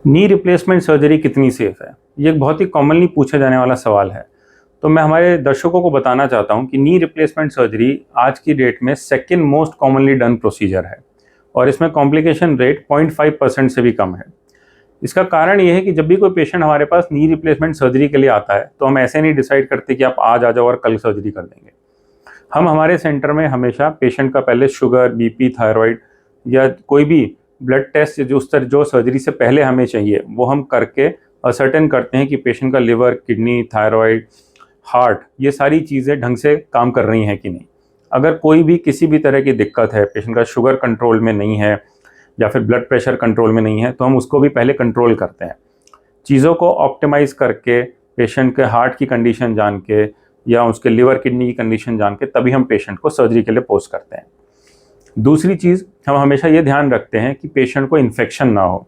Knee replacement surgery कितनी safe है? ये एक बहुत ही कॉमनली पूछा जाने वाला सवाल है। तो मैं हमारे दर्शकों को बताना चाहता हूँ कि नी रिप्लेसमेंट सर्जरी आज की डेट में second most commonly done procedure है और इसमें कॉम्प्लिकेशन रेट 0.5% से भी कम है। इसका कारण ये है कि जब भी कोई पेशेंट हमारे पास नी रिप्लेसमेंट सर्जरी के लिए आता है तो हम ऐसे नहीं डिसाइड करते कि आप आज आ जाओ और कल सर्जरी कर देंगे। हम हमारे सेंटर में हमेशा पेशेंट का पहले शुगर, बीपी, थायराइड या कोई भी ब्लड टेस्ट जो सर्जरी से पहले हमें चाहिए वो हम करके असर्टेन करते हैं कि पेशेंट का लिवर, किडनी, थायराइड, हार्ट ये सारी चीज़ें ढंग से काम कर रही हैं कि नहीं। अगर कोई भी किसी भी तरह की दिक्कत है, पेशेंट का शुगर कंट्रोल में नहीं है या फिर ब्लड प्रेशर कंट्रोल में नहीं है, तो हम उसको भी पहले कंट्रोल करते हैं। चीज़ों को ऑप्टिमाइज़ करके, पेशेंट के हार्ट की कंडीशन जान के या उसके लिवर, किडनी की कंडीशन जान के तभी हम पेशेंट को सर्जरी के लिए पोस्ट करते हैं। दूसरी चीज़, हम हमेशा ये ध्यान रखते हैं कि पेशेंट को इन्फेक्शन ना हो।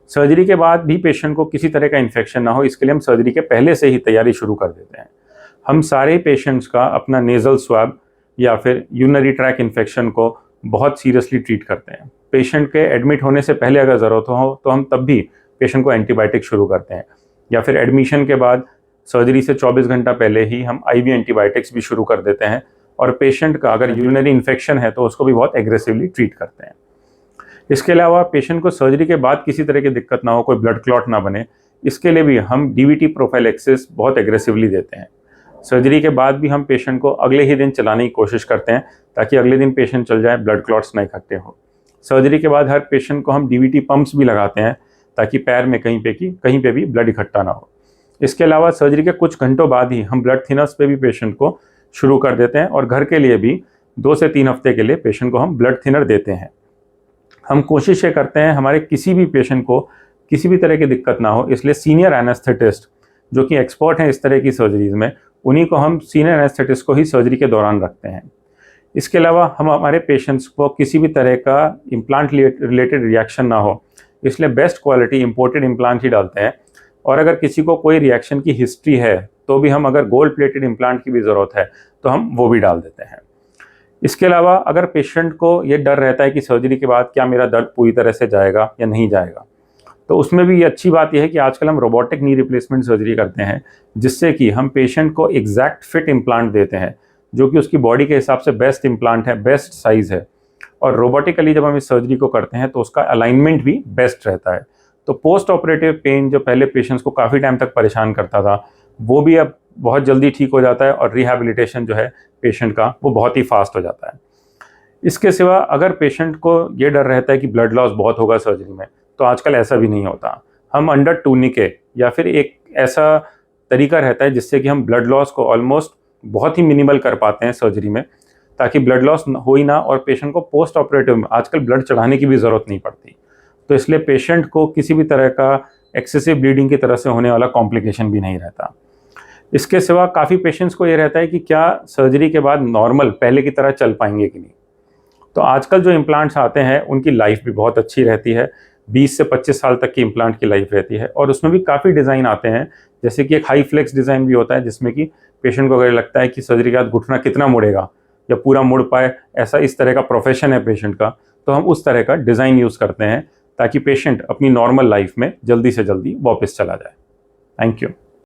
सर्जरी के बाद भी पेशेंट को किसी तरह का इन्फेक्शन ना हो, इसके लिए हम सर्जरी के पहले से ही तैयारी शुरू कर देते हैं। हम सारे पेशेंट्स का अपना नेज़ल स्वैब या फिर यूरिनरी ट्रैक इन्फेक्शन को बहुत सीरियसली ट्रीट करते हैं। पेशेंट के एडमिट होने से पहले अगर ज़रूरत हो तो हम तब भी पेशेंट को एंटीबायोटिक शुरू करते हैं, या फिर एडमिशन के बाद सर्जरी से 24 घंटा पहले ही हम IV एंटीबायोटिक्स भी शुरू कर देते हैं। और पेशेंट का अगर यूरिनरी इन्फेक्शन है तो उसको भी बहुत एग्रेसिवली ट्रीट करते हैं। इसके अलावा पेशेंट को सर्जरी के बाद किसी तरह की दिक्कत ना हो, कोई ब्लड क्लॉट ना बने, इसके लिए भी हम DVT प्रोफाइलैक्सिस बहुत एग्रेसिवली देते हैं। सर्जरी के बाद भी हम पेशेंट को अगले ही दिन चलाने की कोशिश करते हैं ताकि अगले दिन पेशेंट चल जाए, ब्लड क्लॉट्स ना इकट्ठे हो। सर्जरी के बाद हर पेशेंट को हम DVT पंप्स भी लगाते हैं ताकि पैर में कहीं पे भी ब्लड इकट्ठा ना हो। इसके अलावा सर्जरी के कुछ घंटों बाद ही हम ब्लड थिनर्स पे भी पेशेंट को शुरू कर देते हैं और घर के लिए भी 2 से 3 हफ्ते के लिए पेशेंट को हम ब्लड थिनर देते हैं। हम कोशिश ये करते हैं हमारे किसी भी पेशेंट को किसी भी तरह की दिक्कत ना हो, इसलिए सीनियर एनेस्थेटिस्ट जो कि एक्सपर्ट हैं इस तरह की सर्जरीज में, उन्हीं को हम सीनियर एनेस्थेटिस्ट को ही सर्जरी के दौरान रखते हैं। इसके अलावा हम हमारे पेशेंट्स को किसी भी तरह का इम्प्लांट रिलेटेड रिएक्शन ना हो, इसलिए बेस्ट क्वालिटी इम्पोर्टेड इम्प्लांट ही डालते हैं। और अगर किसी को कोई रिएक्शन की हिस्ट्री है तो भी हम, अगर गोल्ड प्लेटेड इम्प्लांट की भी ज़रूरत है तो हम वो भी डाल देते हैं। इसके अलावा अगर पेशेंट को ये डर रहता है कि सर्जरी के बाद क्या मेरा दर्द पूरी तरह से जाएगा या नहीं जाएगा, तो उसमें भी ये अच्छी बात यह है कि आजकल हम रोबोटिक नी रिप्लेसमेंट सर्जरी करते हैं, जिससे कि हम पेशेंट को एग्जैक्ट फिट इम्प्लांट देते हैं जो कि उसकी बॉडी के हिसाब से बेस्ट इम्प्लांट है, बेस्ट साइज़ है। और रोबोटिकली जब हम इस सर्जरी को करते हैं तो उसका अलाइनमेंट भी बेस्ट रहता है। तो पोस्ट ऑपरेटिव पेन जो पहले पेशेंट्स को काफ़ी टाइम तक परेशान करता था, वो भी अब बहुत जल्दी ठीक हो जाता है और रिहैबिलिटेशन जो है पेशेंट का वो बहुत ही फास्ट हो जाता है। इसके सिवा अगर पेशेंट को ये डर रहता है कि ब्लड लॉस बहुत होगा सर्जरी में, तो आजकल ऐसा भी नहीं होता। हम अंडर टूनिकेट या फिर एक ऐसा तरीका रहता है जिससे कि हम ब्लड लॉस को ऑलमोस्ट बहुत ही मिनिमल कर पाते हैं सर्जरी में, ताकि ब्लड लॉस हो ही ना और पेशेंट को पोस्ट ऑपरेटिव में आजकल ब्लड चढ़ाने की भी ज़रूरत नहीं पड़ती। तो इसलिए पेशेंट को किसी भी तरह का एक्सेसिव ब्लीडिंग की तरह से होने वाला कॉम्प्लिकेशन भी नहीं रहता। इसके सिवा काफ़ी पेशेंट्स को ये रहता है कि क्या सर्जरी के बाद नॉर्मल पहले की तरह चल पाएंगे कि नहीं। तो आजकल जो इम्प्लांट्स आते हैं उनकी लाइफ भी बहुत अच्छी रहती है, 20 से 25 साल तक की इम्प्लांट की लाइफ रहती है। और उसमें भी काफ़ी डिज़ाइन आते हैं, जैसे कि एक हाई फ्लेक्स डिज़ाइन भी होता है जिसमें कि पेशेंट को अगर लगता है कि सर्जरी के बाद घुटना कितना मुड़ेगा या पूरा मुड़ पाए, ऐसा इस तरह का प्रोफेशन है पेशेंट का, तो हम उस तरह का डिज़ाइन यूज़ करते हैं ताकि पेशेंट अपनी नॉर्मल लाइफ में जल्दी से जल्दी वापस चला जाए। Thank you.